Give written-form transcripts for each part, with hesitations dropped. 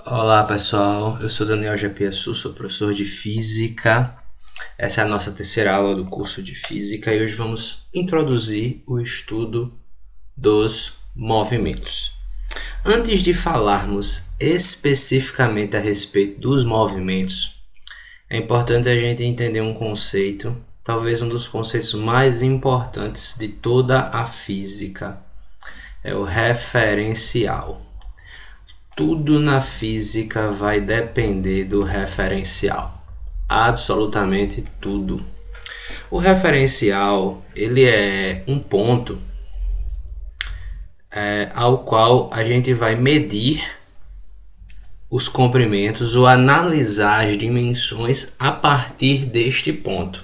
Olá pessoal, eu sou Daniel Japiaçu, sou professor de Física. Essa é a nossa terceira aula do curso de Física e hoje vamos introduzir o estudo dos movimentos. Antes de falarmos especificamente a respeito dos movimentos, é importante a gente entender um conceito, talvez um dos conceitos mais importantes de toda a física, é o referencial. Tudo na física vai depender do referencial. Absolutamente tudo. O referencial, ele é um ponto ao qual a gente vai medir os comprimentos ou analisar as dimensões a partir deste ponto,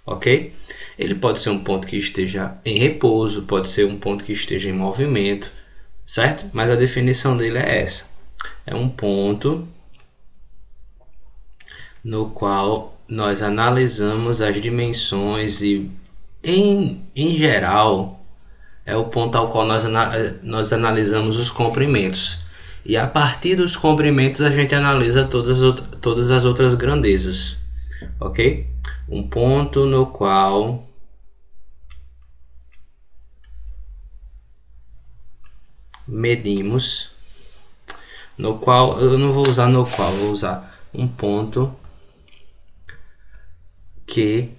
ok? Ele pode ser um ponto que esteja em repouso, pode ser um ponto que esteja em movimento, certo? Mas a definição dele é essa. É um ponto no qual nós analisamos as dimensões e, em geral, é o ponto ao qual nós analisamos os comprimentos. E a partir dos comprimentos a gente analisa todas as outras grandezas, ok? Um ponto no qual medimos, no qual eu não vou usar no qual, vou usar um ponto que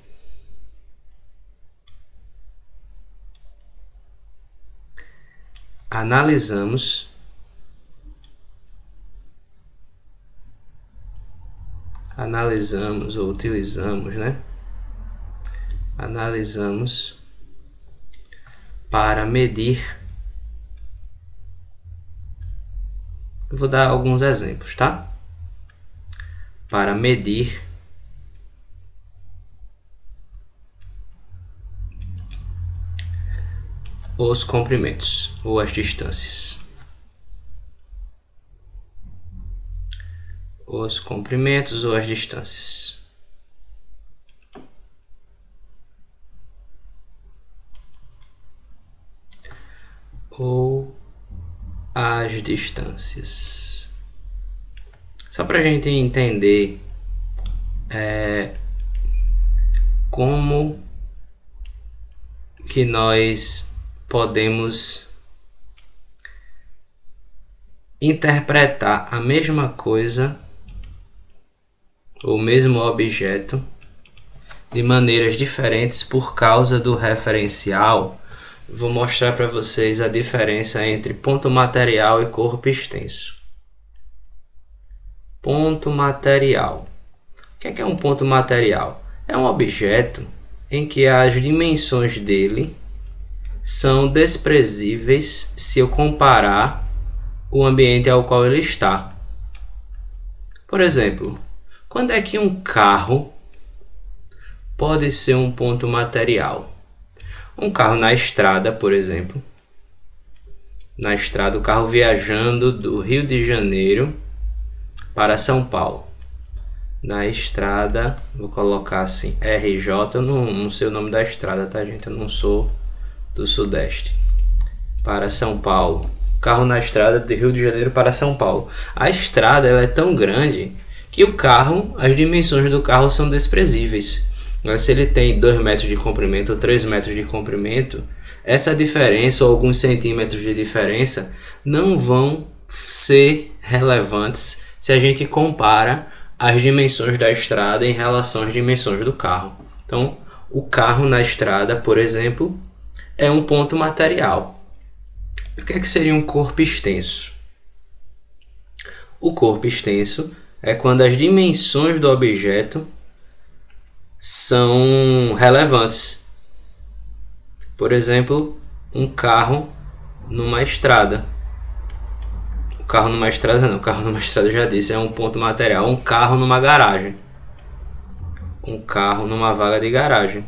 analisamos ou utilizamos, né? Analisamos para medir. Eu vou dar alguns exemplos, tá? Para medir os comprimentos ou as distâncias. Os comprimentos ou as distâncias. Ou as distâncias. Só para a gente entender como que nós podemos interpretar a mesma coisa, o mesmo objeto, de maneiras diferentes por causa do referencial. Vou mostrar para vocês a diferença entre ponto material e corpo extenso. Ponto material. O que é um ponto material? É um objeto em que as dimensões dele são desprezíveis se eu comparar o ambiente ao qual ele está. Por exemplo, quando é que um carro pode ser um ponto material? Um carro na estrada, por exemplo. Na estrada, o carro viajando do Rio de Janeiro para São Paulo. Na estrada, vou colocar assim, RJ, eu não sei o nome da estrada, tá, gente? Eu não sou do Sudeste. Para São Paulo. Carro na estrada do Rio de Janeiro para São Paulo. A estrada ela é tão grande que o carro, as dimensões do carro são desprezíveis. Mas se ele tem 2 metros de comprimento ou 3 metros de comprimento, essa diferença ou alguns centímetros de diferença não vão ser relevantes se a gente compara as dimensões da estrada em relação às dimensões do carro. Então, o carro na estrada, por exemplo, é um ponto material. O que seria um corpo extenso? O corpo extenso é quando as dimensões do objeto são relevantes. Por exemplo, um carro numa estrada. O carro numa estrada já disse, é um ponto material. Um carro numa garagem. Um carro numa vaga de garagem.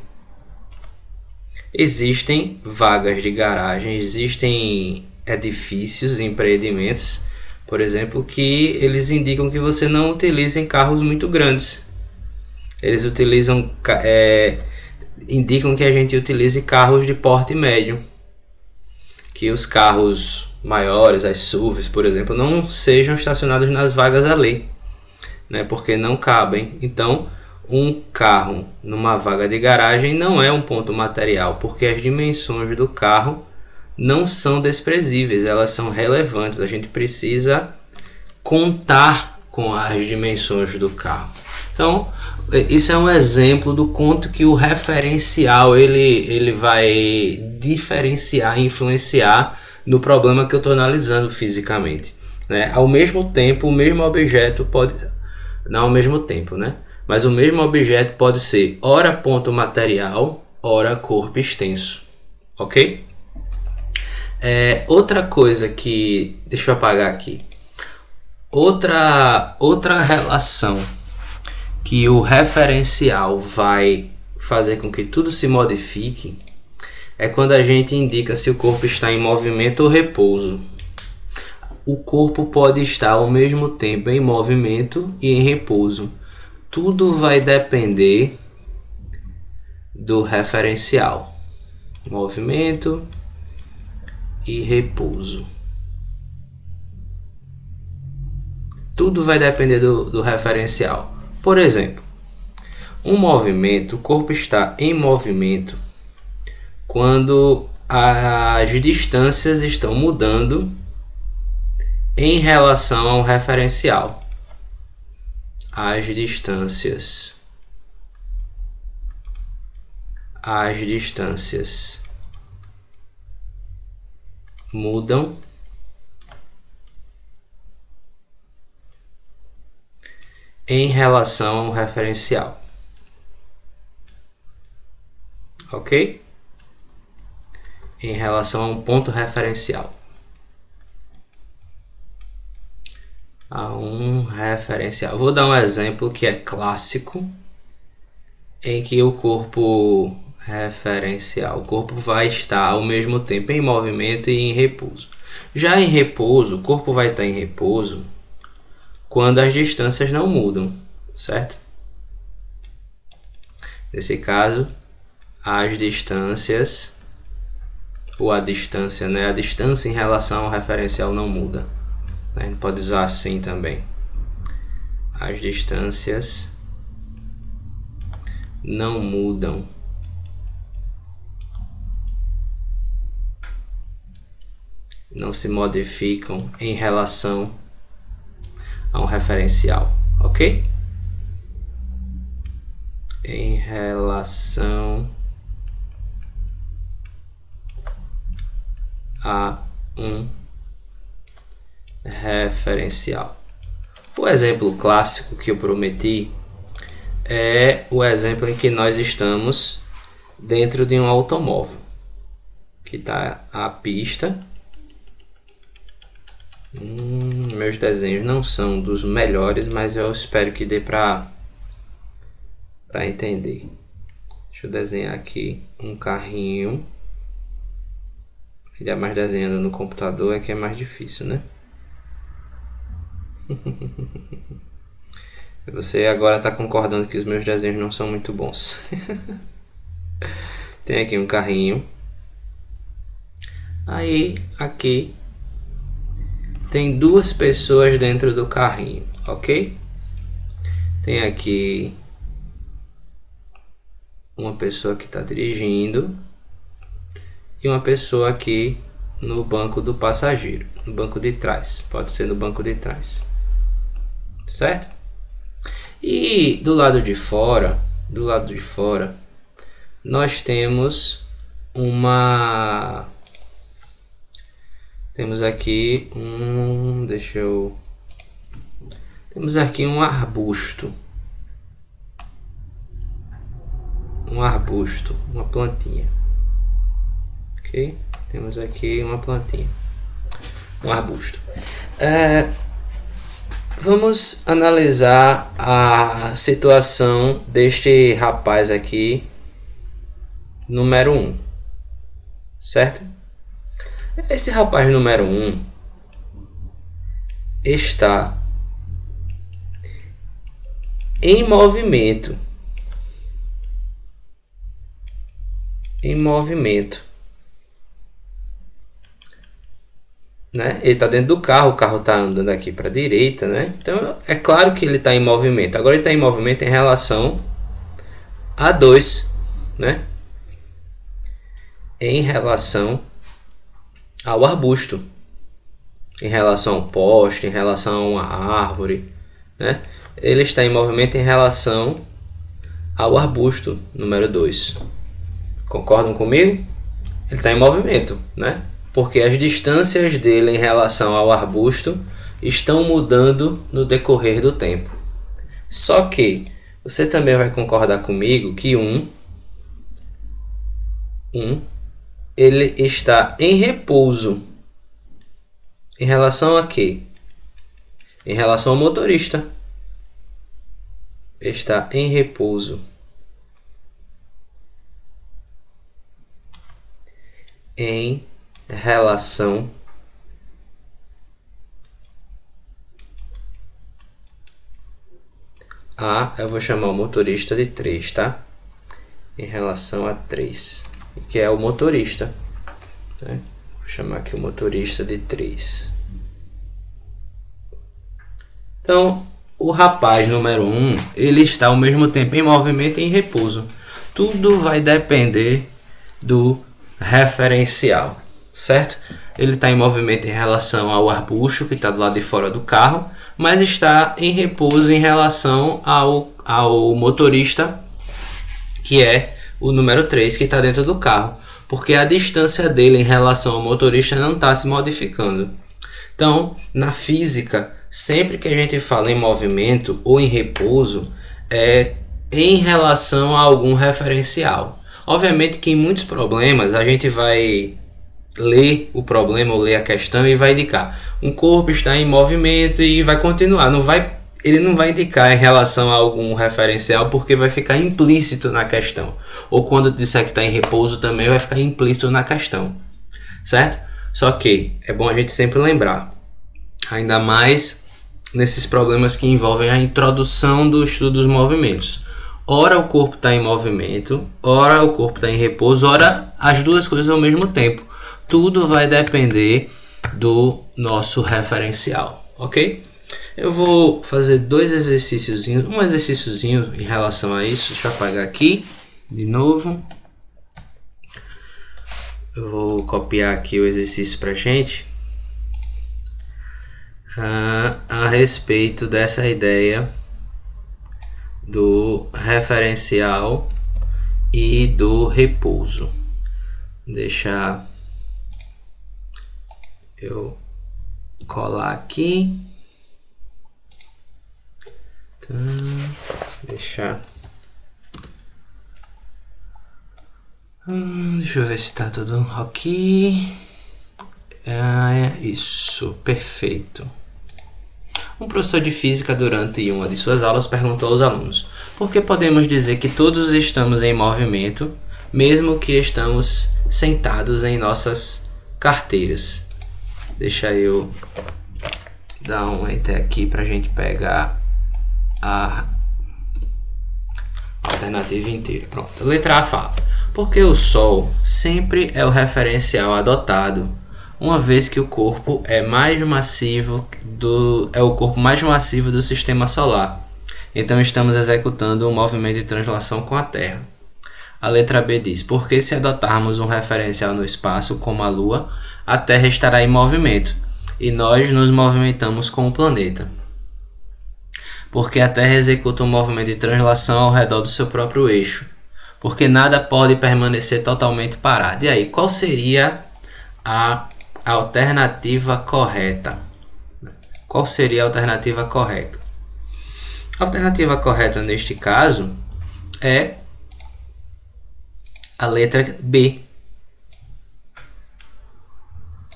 Existem vagas de garagem, existem edifícios, empreendimentos, por exemplo, que eles indicam que você não utilize carros muito grandes. Eles indicam que a gente utilize carros de porte médio, que os carros maiores, as SUVs, por exemplo, não sejam estacionados nas vagas ali, né? Porque não cabem. Então, um carro numa vaga de garagem não é um ponto material, porque as dimensões do carro não são desprezíveis, elas são relevantes. A gente precisa contar com as dimensões do carro. Então, isso é um exemplo do quanto que o referencial ele vai diferenciar, influenciar no problema que eu estou analisando fisicamente, né? Ao mesmo tempo, o mesmo objeto pode... Não ao mesmo tempo, né? Mas o mesmo objeto pode ser ora ponto material, ora corpo extenso, ok? Outra coisa que... Deixa eu apagar aqui. Outra relação que o referencial vai fazer com que tudo se modifique é quando a gente indica se o corpo está em movimento ou repouso. O corpo pode estar ao mesmo tempo em movimento e em repouso. Tudo vai depender do referencial. Movimento e repouso. Tudo vai depender do referencial. Por exemplo, um movimento, o corpo está em movimento quando as distâncias estão mudando em relação ao referencial. As distâncias mudam em relação ao referencial. Ok? Em relação a um ponto referencial. A um referencial. Vou dar um exemplo que é clássico, em que o corpo referencial, o corpo vai estar ao mesmo tempo em movimento e em repouso. Já em repouso, o corpo vai estar em repouso quando as distâncias não mudam, certo? Nesse caso, as distâncias, ou a distância, né? A distância em relação ao referencial não muda. A gente pode usar assim também. As distâncias não mudam. Não se modificam em relação a um referencial, ok? Em relação a um referencial. O exemplo clássico que eu prometi é o exemplo em que nós estamos dentro de um automóvel, que está a pista. Meus desenhos não são dos melhores, mas eu espero que dê para entender. Deixa eu desenhar aqui um carrinho. Ainda mais desenhando no computador é que é mais difícil, né? Você agora está concordando que os meus desenhos não são muito bons. Tem aqui um carrinho. Aí, aqui tem duas pessoas dentro do carrinho, ok? Tem aqui uma pessoa que está dirigindo e uma pessoa aqui no banco do passageiro, no banco de trás. Pode ser no banco de trás, certo? E do lado de fora, nós temos aqui temos aqui um arbusto, uma plantinha, ok? Temos aqui uma plantinha, um arbusto. Vamos analisar a situação deste rapaz aqui, número 1, certo? Esse rapaz número 1 está em movimento. né? Ele está dentro do carro, o carro está andando aqui para a direita, né? Então é claro que ele está em movimento. Agora ele está em movimento em relação a 2, né? Em relação ao arbusto, em relação ao poste, em relação a uma árvore, né? Ele está em movimento em relação ao arbusto, número 2. Concordam comigo? Ele está em movimento, né? Porque as distâncias dele em relação ao arbusto estão mudando no decorrer do tempo. Só que você também vai concordar comigo que ele está em repouso. Em relação a quê? Em relação ao motorista. Está em repouso. Em relação a... Eu vou chamar o motorista de 3, tá? Em relação a 3. Que é o motorista, né? Vou chamar aqui o motorista de 3. Então, o rapaz número 1, ele está ao mesmo tempo em movimento e em repouso. Tudo vai depender do referencial, certo? Ele está em movimento em relação ao arbusto que está do lado de fora do carro, mas está em repouso em relação ao motorista, que é o número 3, que está dentro do carro, porque a distância dele em relação ao motorista não está se modificando. Então, na física, sempre que a gente fala em movimento ou em repouso, é em relação a algum referencial. Obviamente que em muitos problemas a gente vai ler o problema ou ler a questão e vai indicar um corpo está em movimento e vai continuar. Ele não vai indicar em relação a algum referencial porque vai ficar implícito na questão. Ou quando disser que está em repouso também vai ficar implícito na questão. Certo? Só que é bom a gente sempre lembrar. Ainda mais nesses problemas que envolvem a introdução do estudo dos movimentos. Ora o corpo está em movimento, ora o corpo está em repouso, ora as duas coisas ao mesmo tempo. Tudo vai depender do nosso referencial, ok? Eu vou fazer um exercíciozinho em relação a isso. Deixa eu apagar aqui de novo. Eu vou copiar aqui o exercício para gente a respeito dessa ideia do referencial e do repouso. Deixa eu colar aqui. Deixa eu ver se tá tudo ok. Isso, perfeito. Um professor de física, durante uma de suas aulas, perguntou aos alunos: por que podemos dizer que todos estamos em movimento, mesmo que estamos sentados em nossas carteiras? Deixa eu dar um enter aqui para a gente pegar a alternativa inteira. Pronto. Letra A fala: porque o Sol sempre é o referencial adotado, uma vez que o corpo é o corpo mais massivo do sistema solar. Então estamos executando um movimento de translação com a Terra. A letra B diz: porque se adotarmos um referencial no espaço, como a Lua, a Terra estará em movimento e nós nos movimentamos com o planeta. Porque a Terra executa um movimento de translação ao redor do seu próprio eixo. Porque nada pode permanecer totalmente parado. E aí, qual seria a alternativa correta? Qual seria a alternativa correta? A alternativa correta neste caso é a letra B.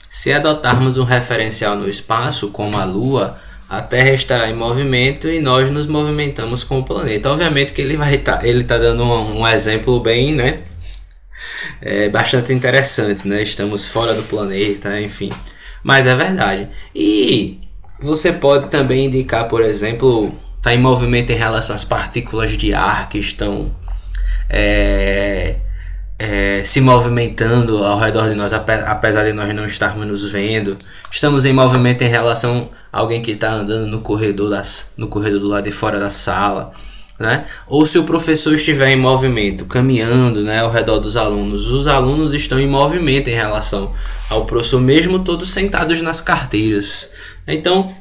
Se adotarmos um referencial no espaço, como a Lua, a Terra estará em movimento e nós nos movimentamos com o planeta. Obviamente que ele está dando um exemplo bem, né? Bastante interessante, né? Estamos fora do planeta, enfim. Mas é verdade. E você pode também indicar, por exemplo, está em movimento em relação às partículas de ar que estão se movimentando ao redor de nós, apesar de nós não estarmos nos vendo. Estamos em movimento em relação a alguém que está andando no corredor do lado de fora da sala, né? Ou se o professor estiver em movimento, caminhando, né, ao redor dos alunos. Os alunos estão em movimento em relação ao professor, mesmo todos sentados nas carteiras. Então,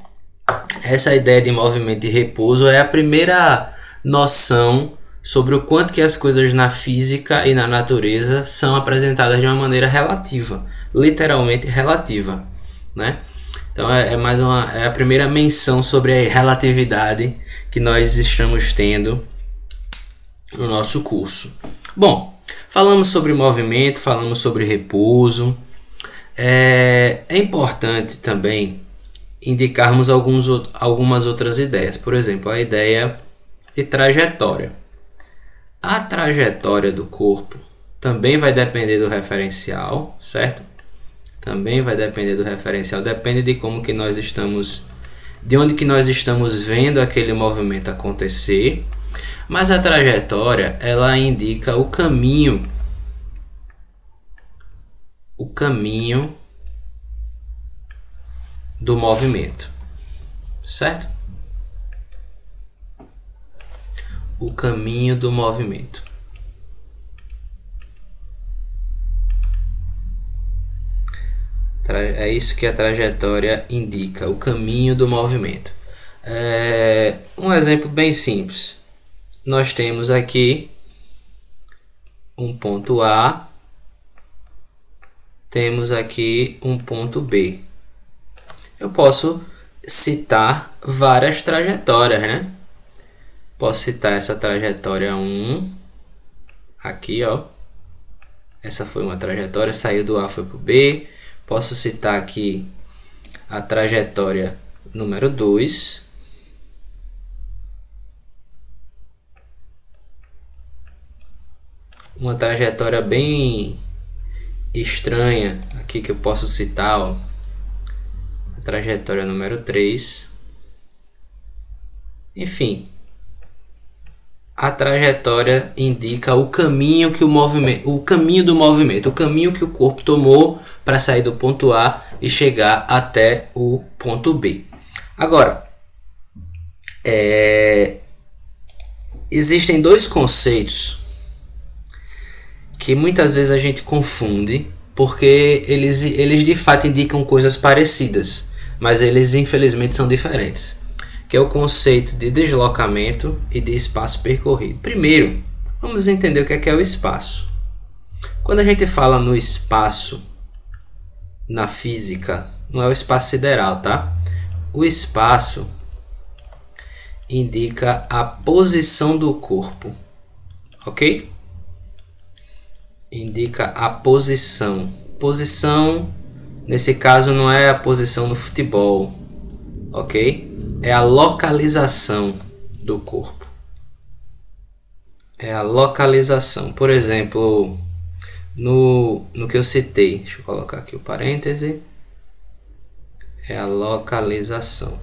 essa ideia de movimento e repouso é a primeira noção sobre o quanto que as coisas na física e na natureza são apresentadas de uma maneira relativa, literalmente relativa, né? Então é a primeira menção sobre a relatividade que nós estamos tendo no nosso curso. Bom, falamos sobre movimento, falamos sobre repouso. É importante também indicarmos algumas outras ideias. Por exemplo, a ideia de trajetória. A trajetória do corpo também vai depender do referencial, certo? Também vai depender do referencial, depende de como que nós estamos, de onde que nós estamos vendo aquele movimento acontecer. Mas a trajetória, ela indica o caminho do movimento, certo? O caminho do movimento. É isso que a trajetória indica, o caminho do movimento. Um exemplo bem simples. Nós temos aqui um ponto A, temos aqui um ponto B. Eu posso citar várias trajetórias, né? Posso citar essa trajetória 1, aqui, ó. Essa foi uma trajetória, saiu do A, foi para o B. Posso citar aqui a trajetória número 2. Uma trajetória bem estranha aqui que eu posso citar, ó. A trajetória número 3. Enfim, a trajetória indica o caminho que o caminho do movimento, o caminho que o corpo tomou para sair do ponto A e chegar até o ponto B. Agora, existem dois conceitos que muitas vezes a gente confunde, porque eles de fato indicam coisas parecidas, mas eles infelizmente são diferentes, que é o conceito de deslocamento e de espaço percorrido. Primeiro, vamos entender o que é o espaço. Quando a gente fala no espaço na física, não é o espaço sideral, tá? O espaço indica a posição do corpo, ok? Indica a posição. Posição, nesse caso, não é a posição no futebol, ok? É a localização do corpo. É a localização. Por exemplo, no que eu citei, deixa eu colocar aqui o parêntese. É a localização.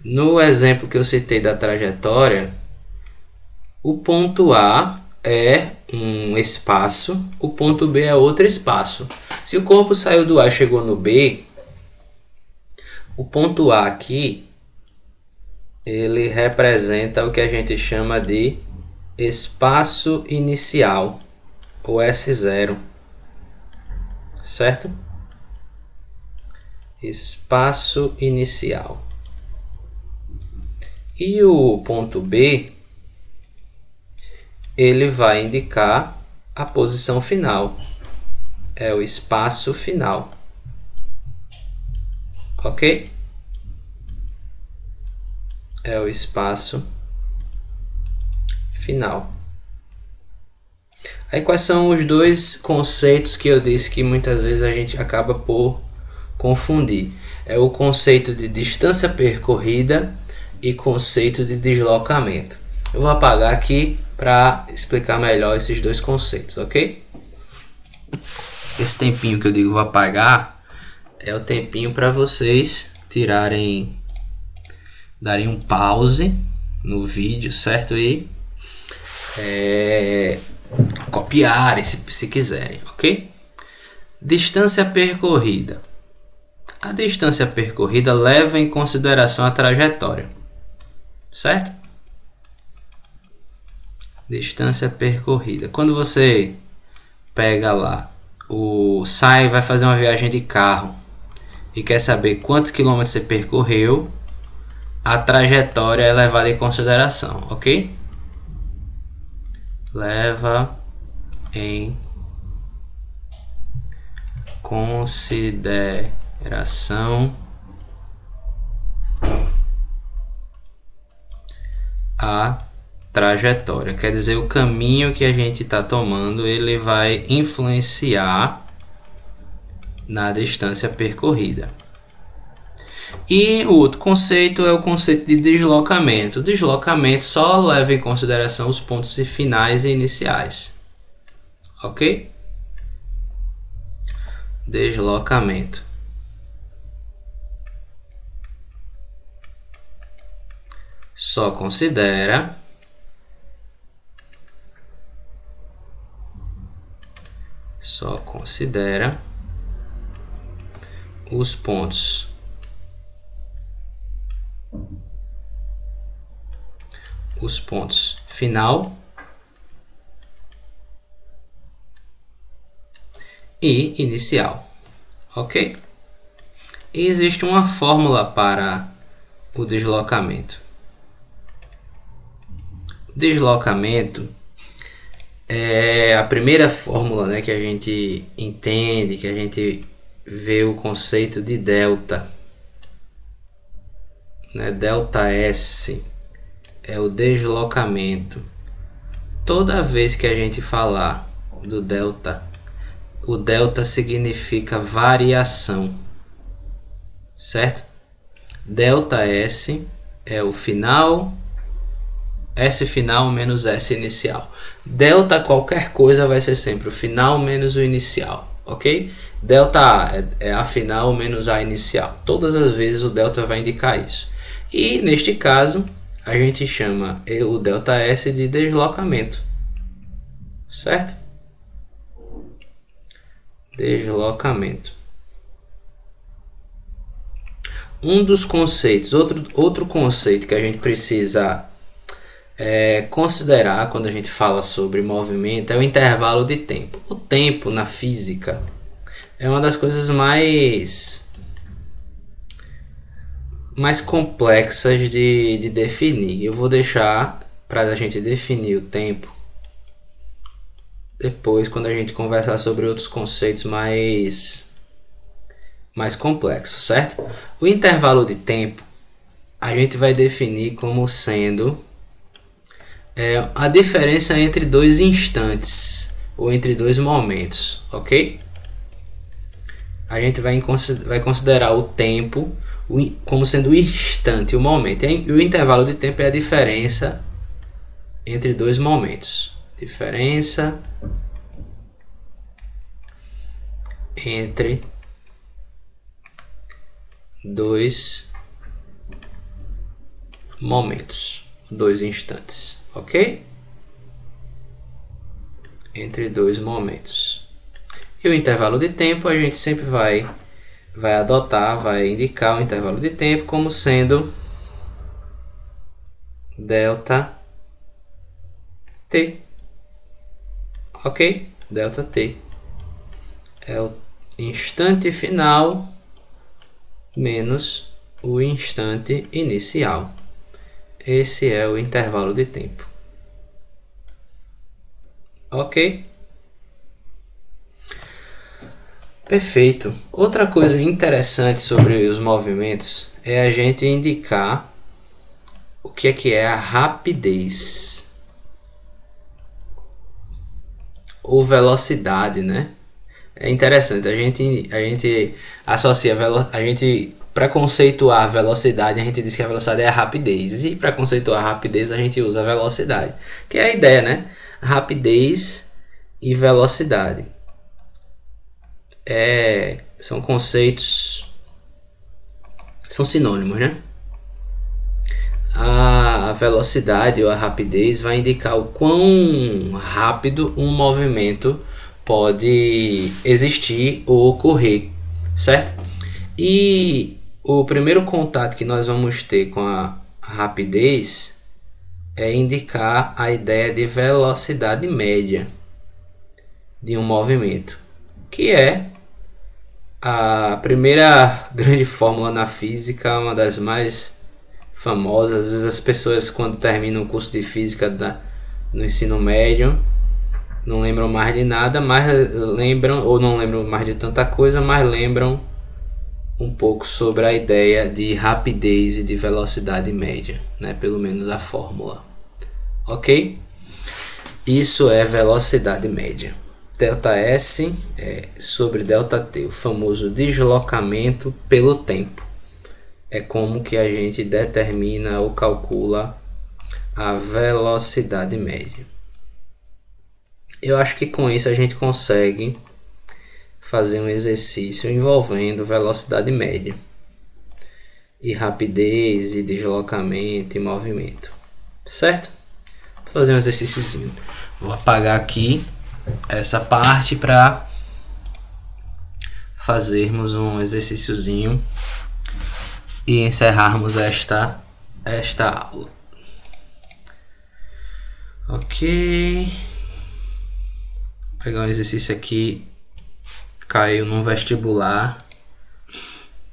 No exemplo que eu citei da trajetória, o ponto A é um espaço, o ponto B é outro espaço. Se o corpo saiu do A e chegou no B, o ponto A aqui, ele representa o que a gente chama de espaço inicial, ou S0, certo? Espaço inicial. E o ponto B, ele vai indicar a posição final, é o espaço final, ok? É o espaço final. Aí quais são os dois conceitos que eu disse que muitas vezes a gente acaba por confundir? É o conceito de distância percorrida e conceito de deslocamento. Eu vou apagar aqui para explicar melhor esses dois conceitos, ok? Esse tempinho que eu digo vou apagar é o tempinho para vocês darem um pause no vídeo, certo? E copiarem se quiserem, ok? Distância percorrida. A distância percorrida leva em consideração a trajetória, certo? Distância percorrida. Quando você pega lá, vai fazer uma viagem de carro e quer saber quantos quilômetros você percorreu, a trajetória é levada em consideração, ok? Leva em consideração a trajetória. Quer dizer, o caminho que a gente está tomando, ele vai influenciar na distância percorrida. E o outro conceito é o conceito de deslocamento. O deslocamento só leva em consideração os pontos finais e iniciais. Ok? Deslocamento. Só considera os pontos final e inicial, ok? E existe uma fórmula para o deslocamento. Deslocamento é a primeira fórmula, né, que a gente entende, que a gente vê o conceito de delta, né? Delta S é o deslocamento. Toda vez que a gente falar do delta, o delta significa variação, certo? Delta S é o final, S final menos S inicial. Delta qualquer coisa vai ser sempre o final menos o inicial, ok? Delta A é a final menos a inicial. Todas as vezes o delta vai indicar isso. E neste caso, a gente chama o delta S de deslocamento, certo? Deslocamento. Um dos conceitos, outro conceito que a gente precisa considerar quando a gente fala sobre movimento é o intervalo de tempo. O tempo na física é uma das coisas mais complexas de definir. Eu vou deixar para a gente definir o tempo depois, quando a gente conversar sobre outros conceitos mais complexos, certo? O intervalo de tempo a gente vai definir como sendo a diferença entre dois instantes ou entre dois momentos, ok? A gente vai considerar o tempo como sendo o instante, o momento. E o intervalo de tempo é a diferença entre dois momentos. Diferença entre dois momentos, dois instantes, ok? Entre dois momentos. E o intervalo de tempo a gente sempre vai indicar o intervalo de tempo como sendo delta T, ok? Delta T é o instante final menos o instante inicial. Esse é o intervalo de tempo, ok? Perfeito. Outra coisa interessante sobre os movimentos é a gente indicar o que é a rapidez ou velocidade, né? É interessante, a gente associa para conceituar a velocidade, a gente diz que a velocidade é a rapidez, e para conceituar a rapidez a gente usa a velocidade, que é a ideia, né? Rapidez e velocidade são conceitos, são sinônimos, né? A velocidade ou a rapidez vai indicar o quão rápido um movimento pode existir ou ocorrer, certo? E o primeiro contato que nós vamos ter com a rapidez é indicar a ideia de velocidade média de um movimento, que é a primeira grande fórmula na física, uma das mais famosas. Às vezes as pessoas, quando terminam o curso de física no ensino médio, não lembram mais de nada, mas lembram, ou não lembram mais de tanta coisa, mas lembram um pouco sobre a ideia de rapidez e de velocidade média, né? Pelo menos a fórmula. Ok? Isso é velocidade média. ΔS é sobre ΔT, o famoso deslocamento pelo tempo. É como que a gente determina ou calcula a velocidade média. Eu acho que com isso a gente consegue fazer um exercício envolvendo velocidade média e rapidez e deslocamento e movimento, certo? Vou fazer um exercíciozinho. Vou apagar aqui essa parte para fazermos um exercíciozinho e encerrarmos esta aula. Ok. Vou pegar um exercício aqui, caiu num vestibular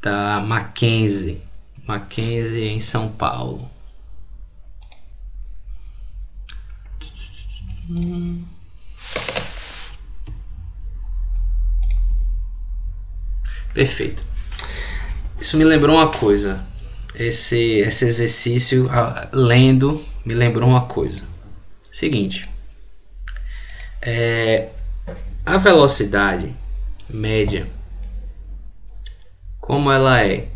da Mackenzie em São Paulo. Perfeito. Isso me lembrou uma coisa. Esse exercício, lendo, me lembrou uma coisa. Seguinte. A velocidade média, como ela é?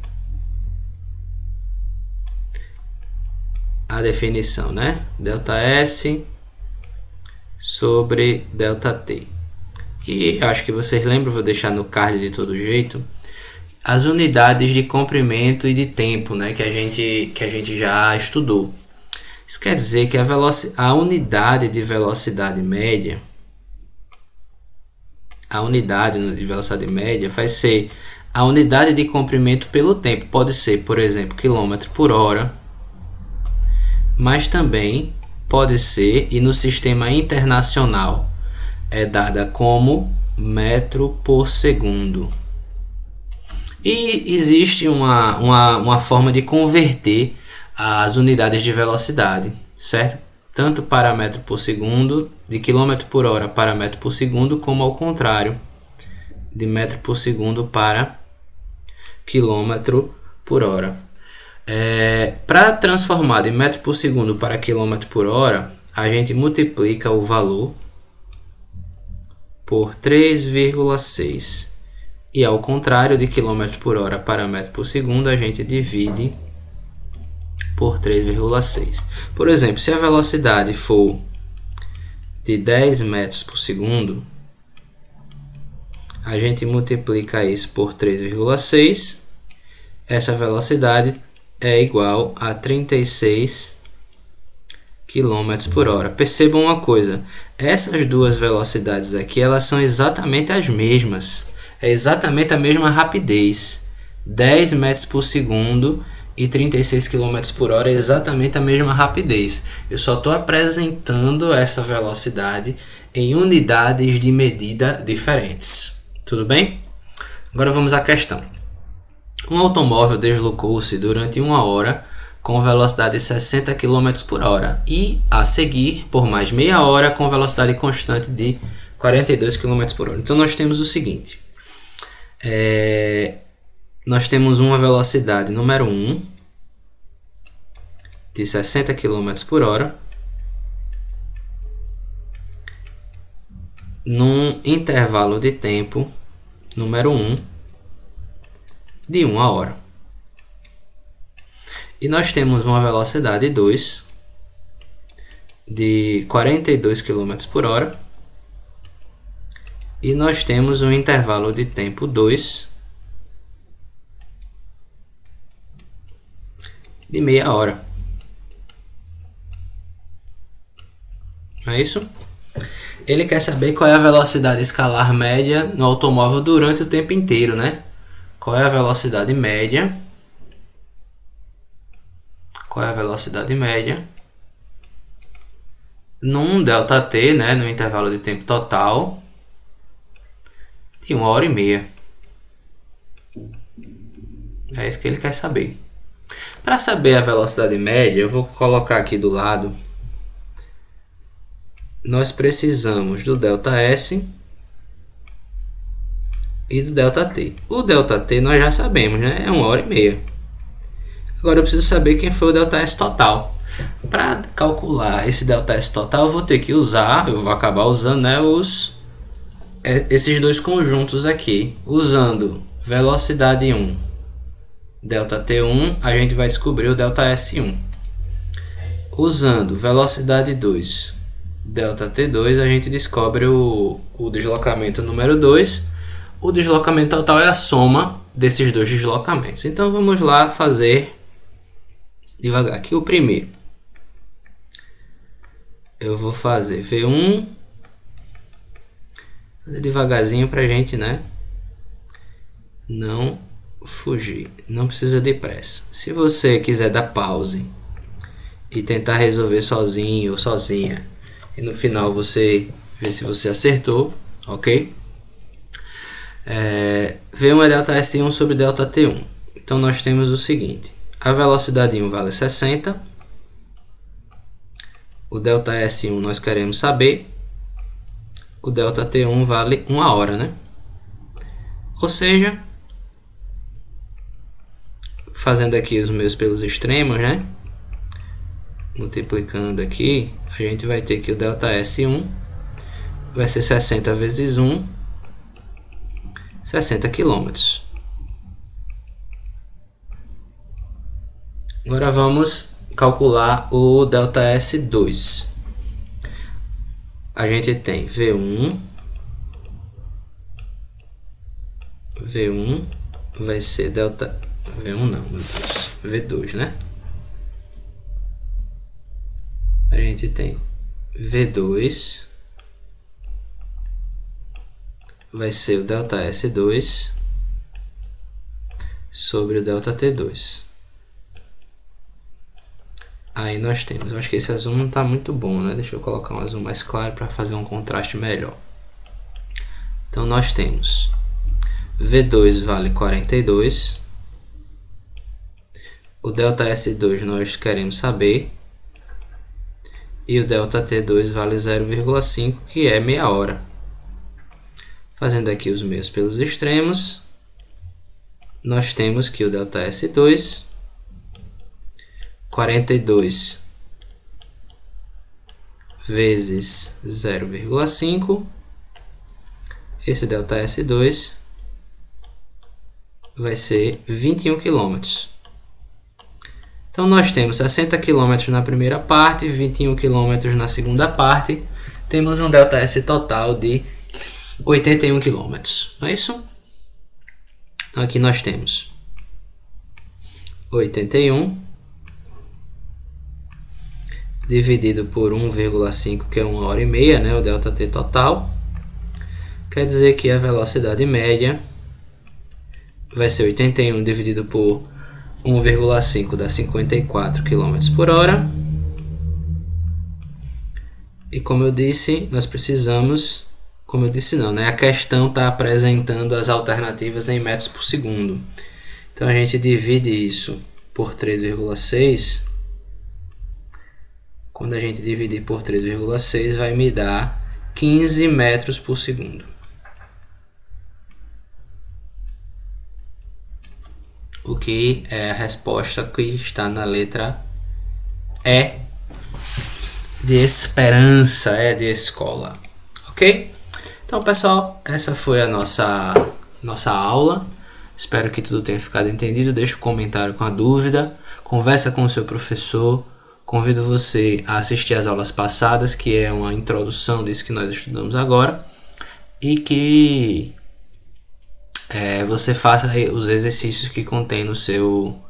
A definição, né? ΔS sobre ΔT. E acho que vocês lembram, vou deixar no card de todo jeito, as unidades de comprimento e de tempo, né, que a gente já estudou. Isso quer dizer que a unidade de velocidade média, vai ser a unidade de comprimento pelo tempo. Pode ser, por exemplo, quilômetro por hora, mas também pode ser, e no sistema internacional é dada como metro por segundo. E existe uma forma de converter as unidades de velocidade, certo? Tanto para metro por segundo, de quilômetro por hora para metro por segundo, como ao contrário, de metro por segundo para quilômetro por hora. Para transformar de metro por segundo para quilômetro por hora, a gente multiplica o valor por 3,6. E ao contrário, de quilômetro por hora para metro por segundo, a gente divide por 3,6. Por exemplo, se a velocidade for de 10 metros por segundo, a gente multiplica isso por 3,6. Essa velocidade é igual a 36 km por hora. Percebam uma coisa, essas duas velocidades aqui, elas são exatamente as mesmas. É exatamente a mesma rapidez. 10 metros por segundo e 36 km por hora é exatamente a mesma rapidez. Eu só estou apresentando essa velocidade em unidades de medida diferentes. Tudo bem? Agora vamos à questão. Um automóvel deslocou-se durante 1 hora com velocidade de 60 km por hora e, a seguir, por mais meia hora com velocidade constante de 42 km por hora. Então nós temos o seguinte. Nós temos uma velocidade número 1 de 60 km por hora num intervalo de tempo número 1 de 1 hora. E nós temos uma velocidade 2 de 42 km por hora. E nós temos um intervalo de tempo 2 de meia hora. não é isso? Ele quer saber qual é a velocidade escalar média no automóvel durante o tempo inteiro, né? Qual é a velocidade média? Qual é a velocidade média num ΔT, né, no intervalo de tempo total de 1h30. É isso que ele quer saber. Para saber a velocidade média, eu vou colocar aqui do lado. Nós precisamos do ΔS e do ΔT. O ΔT nós já sabemos, né? É 1h30. Agora eu preciso saber quem foi o ΔS total. Para calcular esse ΔS total, eu vou ter que usar, eu vou acabar usando, né, esses dois conjuntos aqui. Usando velocidade 1, ΔT1, a gente vai descobrir o ΔS1. Usando velocidade 2, ΔT2, a gente descobre o deslocamento número 2. O deslocamento total é a soma desses dois deslocamentos. Então vamos lá fazer devagar aqui. O primeiro, eu vou fazer V1, fazer devagarzinho pra gente, né, não fugir. Não precisa de pressa. Se você quiser dar pause e tentar resolver sozinho ou sozinha, e no final você vê se você acertou, ok? V1 é ΔS1 sobre ΔT1. Então nós temos o seguinte: a velocidade 1 vale 60. O ΔS1 nós queremos saber. O ΔT1 vale 1 hora, né? Ou seja, fazendo aqui os meus pelos extremos, né? Multiplicando aqui, a gente vai ter que o ΔS1 vai ser 60 vezes 1, 60 km. Agora vamos calcular o ΔS2. A gente tem V1 vai ser V1 não, meu Deus, V2, né? A gente tem V2 vai ser o ΔS2 sobre o ΔT2. Aí nós temos, eu acho que esse azul não está muito bom, né? Deixa eu colocar um azul mais claro para fazer um contraste melhor. Então nós temos V2 vale 42. O ΔS2 nós queremos saber. E o ΔT2 vale 0,5, que é meia hora. Fazendo aqui os meios pelos extremos, nós temos que o ΔS2, 42 vezes 0,5, esse ΔS2 vai ser 21 km. Então nós temos 60 km na primeira parte, 21 km na segunda parte. Temos um ΔS total de 81 km. Não é isso? Então aqui nós temos 81 dividido por 1,5, que é 1h30, né, o ΔT total. Quer dizer que a velocidade média vai ser 81 dividido por 1,5 dá 54 km por hora. E como eu disse, nós precisamos, como eu disse não, né? A questão está apresentando as alternativas em metros por segundo. Então a gente divide isso por 3,6. Quando a gente dividir por 3,6 vai me dar 15 metros por segundo. O que é a resposta que está na letra E de esperança, de escola, ok? Então pessoal, essa foi a nossa aula. Espero que tudo tenha ficado entendido. Deixa um comentário com a dúvida, conversa com o seu professor. Convido você a assistir às aulas passadas, que é uma introdução disso que nós estudamos agora, e que você faça os exercícios que contém no seu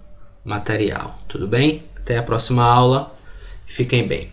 material. Tudo bem? Até a próxima aula. Fiquem bem.